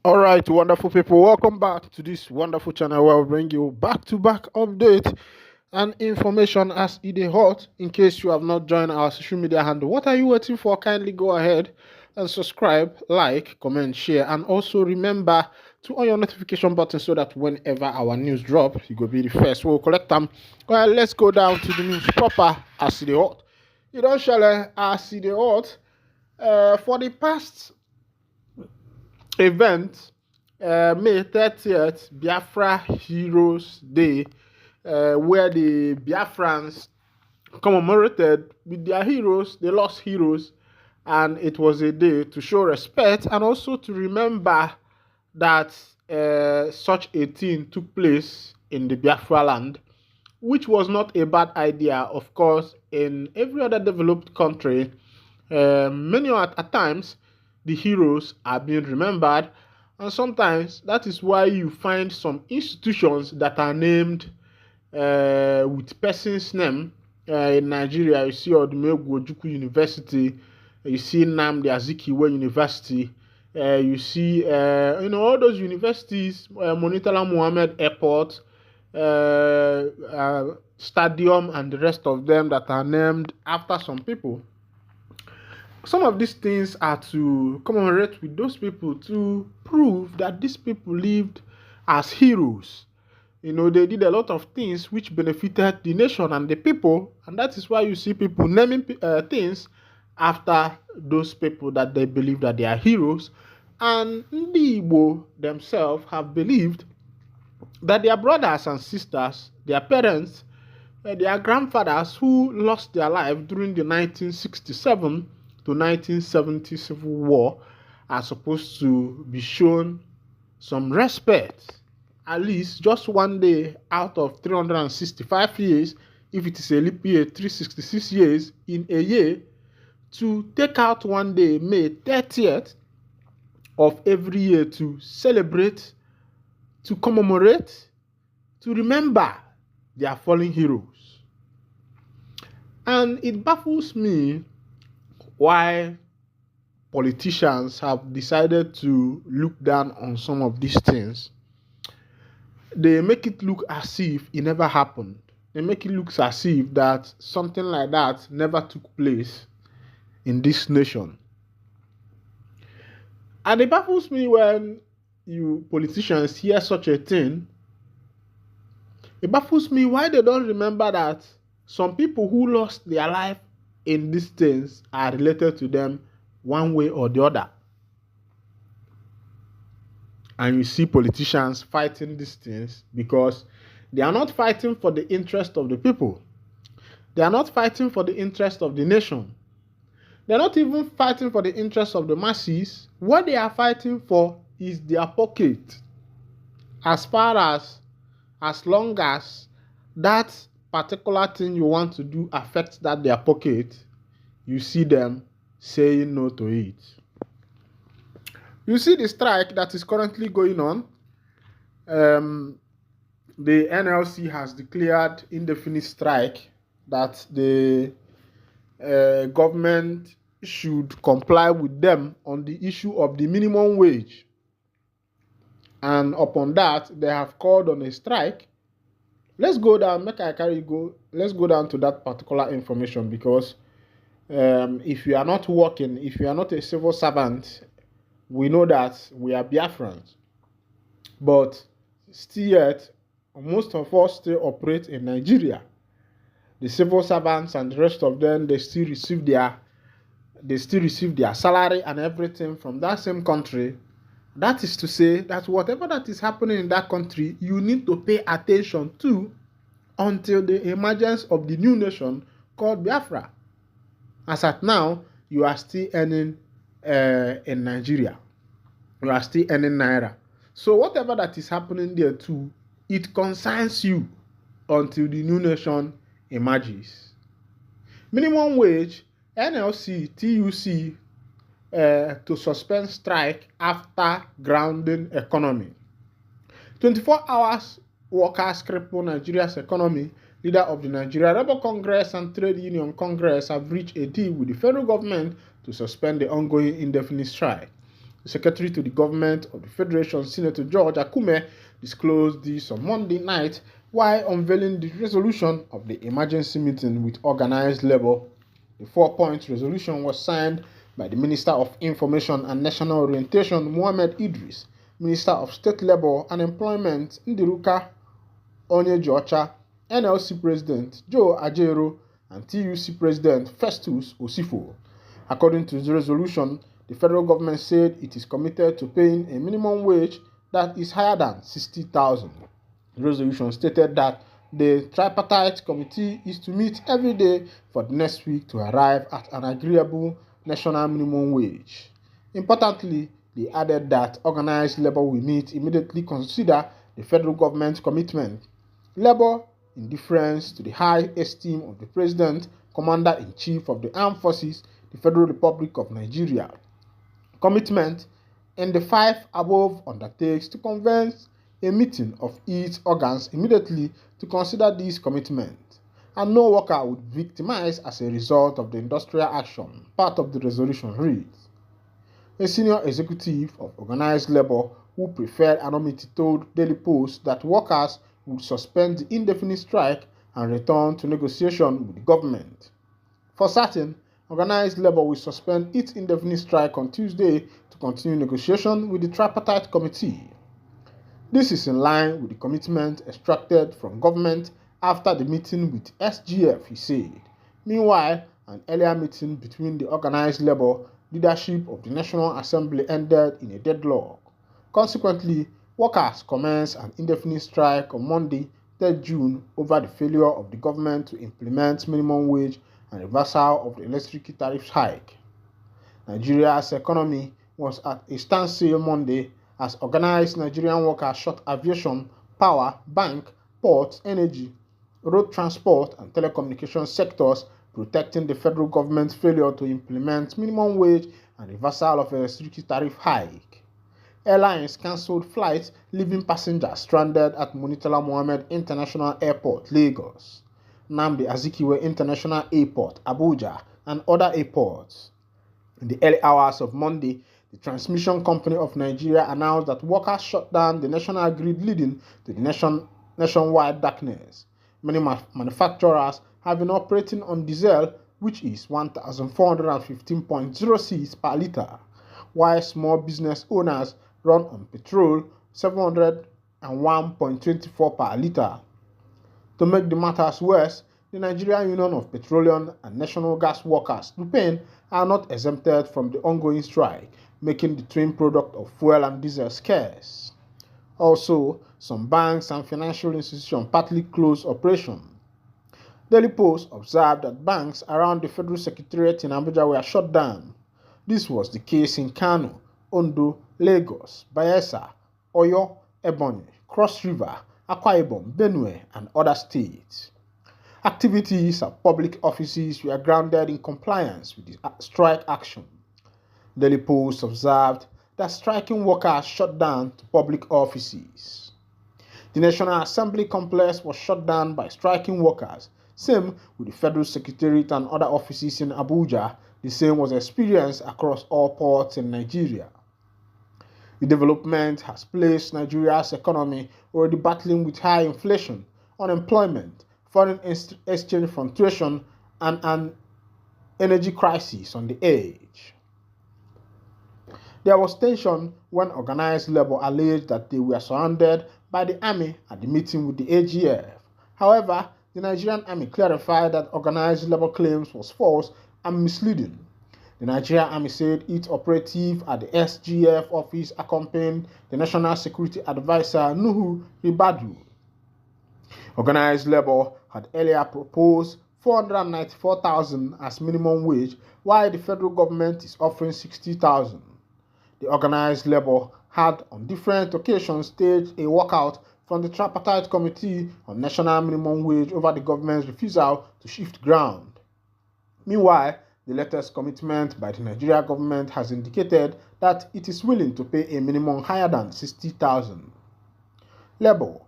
All right, wonderful people, welcome back to this wonderful channel where we bring you back-to-back update and information as it is hot. In case you have not joined our social media handle, what are you waiting for? Kindly go ahead and subscribe, like, comment, share, and also remember to on your notification button so that whenever our news drop, you go be the first. We'll collect them. Well, let's go down to the news proper as it is hot. You don't shall as it is hot. For the past event, May 30th, Biafra Heroes Day, where the Biafrans commemorated with their heroes, they lost heroes, and it was a day to show respect and also to remember that such a thing took place in the Biafra land, which was not a bad idea. Of course, in every other developed country, many at times, the heroes are being remembered, and sometimes that is why you find some institutions that are named with person's name. In Nigeria, you see Odumegwu Ojukwu University, you see Nnamdi Azikiwe University, you see all those universities, Murtala Muhammed Airport, Stadium, and the rest of them that are named after some people. Some of these things are to commemorate with those people, to prove that these people lived as heroes. They did a lot of things which benefited the nation and the people, and that is why you see people naming things after those people that they believe that they are heroes. And the Igbo themselves have believed that their brothers and sisters, their parents, their grandfathers who lost their life during the 1967 to 1970 Civil War are supposed to be shown some respect, at least just one day out of 365 years, if it is a leap year, 366 years in a year, to take out one day, May 30th of every year, to celebrate, to commemorate, to remember their fallen heroes. And it baffles me why politicians have decided to look down on some of these things. They make it look as if it never happened. They make it look as if that something like that never took place in this nation. And it baffles me when you politicians hear such a thing. It baffles me why they don't remember that some people who lost their life in these things are related to them one way or the other. And you see politicians fighting these things because they are not fighting for the interest of the people. They are not fighting for the interest of the nation. They are not even fighting for the interest of the masses. What they are fighting for is their pocket. As long as that particular thing you want to do affects their pocket, you see them saying no to it. You see the strike that is currently going on. The NLC has declared indefinite strike that the government should comply with them on the issue of the minimum wage. And upon that, they have called on a strike. Let's go down, let's go down to that particular information, because if you are not working, if you are not a civil servant, we know that we are Biafrans. But still yet, most of us still operate in Nigeria. The civil servants and the rest of them, they still receive their salary and everything from that same country. That is to say that whatever that is happening in that country, you need to pay attention to until the emergence of the new nation called Biafra. As at now, you are still earning in Nigeria. You are still earning Naira. So whatever that is happening there too, it concerns you until the new nation emerges. Minimum wage, NLC, TUC, to suspend strike after grounding economy. 24 hours workers cripple Nigeria's economy. Leader of the Nigeria Labour Congress and Trade Union Congress have reached a deal with the federal government to suspend the ongoing indefinite strike. The Secretary to the Government of the Federation, Senator George Akume, disclosed this on Monday night while unveiling the resolution of the emergency meeting with organized labor. The 4-point resolution was signed by the Minister of Information and National Orientation, Mohammed Idris, Minister of State Labor and Employment, Ndiruka Onyejocha, NLC President Joe Ajero, and TUC President Festus Osifo. According to the resolution, the federal government said it is committed to paying a minimum wage that is higher than 60,000. The resolution stated that the tripartite committee is to meet every day for the next week to arrive at an agreeable national minimum wage. Importantly, they added that organized labor will meet immediately consider the federal government's commitment. Labor, in deference to the high esteem of the President, Commander-in-Chief of the Armed Forces, the Federal Republic of Nigeria. Commitment, and the 5 above undertakes to convene a meeting of its organs immediately to consider this commitment, and no worker would be victimized as a result of the industrial action. Part of the resolution reads: a senior executive of organized labor who preferred anonymity told Daily Post that workers would suspend the indefinite strike and return to negotiation with the government. For certain, organized labor will suspend its indefinite strike on Tuesday to continue negotiation with the tripartite committee. This is in line with the commitment extracted from government after the meeting with SGF, he said. Meanwhile, an earlier meeting between the organized labor leadership of the National Assembly ended in a deadlock. Consequently, workers commenced an indefinite strike on Monday, 3rd June, over the failure of the government to implement minimum wage and reversal of the electricity tariff hike. Nigeria's economy was at a standstill Monday as organized Nigerian workers shut aviation, power, bank, ports, energy, road transport, and telecommunications sectors, protecting the federal government's failure to implement minimum wage and reversal of electricity tariff hike. Airlines cancelled flights, leaving passengers stranded at Murtala Mohammed International Airport, Lagos, Nnamdi Azikiwe International Airport, Abuja, and other airports. In the early hours of Monday, the Transmission Company of Nigeria announced that workers shut down the national grid, leading to the nationwide darkness. Many manufacturers have been operating on diesel, which is 1,415.06 per litre, while small business owners run on petrol, 701.24 per litre. To make the matters worse, the Nigerian Union of Petroleum and National Gas Workers, Bùréñ, are not exempted from the ongoing strike, making the twin product of fuel and diesel scarce. Also, some banks and financial institutions partly closed operation. Daily Post observed that banks around the Federal Secretariat in Abuja were shut down. This was the case in Kano, Ondo, Lagos, Bayelsa, Oyo, Ebonyi, Cross River, Akwa Ibom, Benue, and other states. Activities at public offices were grounded in compliance with the strike action. Daily Post observed that striking workers shut down to public offices. The National Assembly complex was shut down by striking workers. Same with the Federal Secretariat and other offices in Abuja. The same was experienced across all ports in Nigeria. The development has placed Nigeria's economy already battling with high inflation, unemployment, foreign exchange fluctuation, and an energy crisis on the edge. There was tension when organized labor alleged that they were surrounded by the army at the meeting with the AGF. However, the Nigerian army clarified that organized labor claims was false and misleading. The Nigerian army said its operative at the SGF office accompanied the National Security Advisor Nuhu Ribadu. Organized labor had earlier proposed 494,000 as minimum wage, while the federal government is offering 60,000. The organized labor had on different occasions staged a walkout from the tripartite committee on national minimum wage over the government's refusal to shift ground. Meanwhile, the latest commitment by the Nigeria government has indicated that it is willing to pay a minimum higher than 60,000. Labor.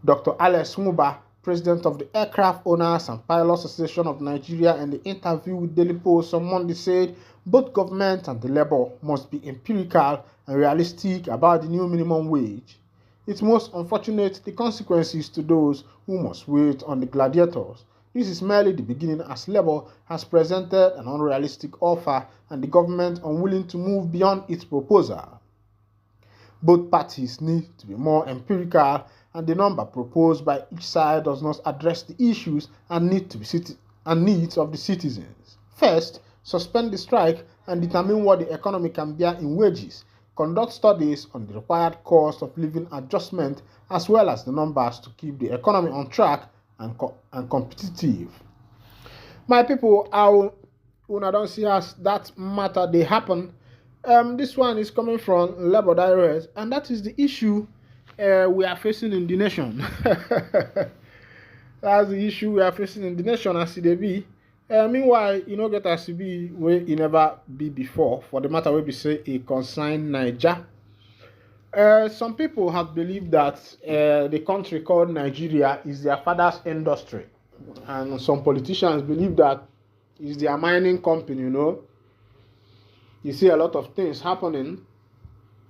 Dr. Alex Muba, president of the Aircraft Owners and Pilots Association of Nigeria, in the interview with Daily Post on Monday, said both government and the labor must be empirical and realistic about the new minimum wage. It's most unfortunate the consequences to those who must wait on the gladiators. This is merely the beginning, as Labour has presented an unrealistic offer and the government unwilling to move beyond its proposal. Both parties need to be more empirical, and the number proposed by each side does not address the issues and needs of the citizens. First, suspend the strike and determine what the economy can bear in wages. Conduct studies on the required cost of living adjustment as well as the numbers to keep the economy on track and competitive. My people, how una don't see as that matter they happen. This one is coming from Labour Direct, and that is the issue we are facing in the nation. That's the issue we are facing in the nation as it be. Meanwhile, get as it be where it never be before. For the matter where we say a consign Niger. Some people have believed that the country called Nigeria is their father's industry, and some politicians believe that it's their mining company. You see a lot of things happening,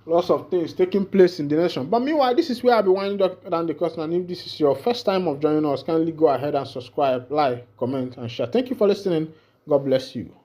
lots of things taking place in the nation. But meanwhile, this is where I'll be winding down the question. And if this is your first time of joining us, kindly go ahead and subscribe, like, comment, and share. Thank you for listening. God bless you.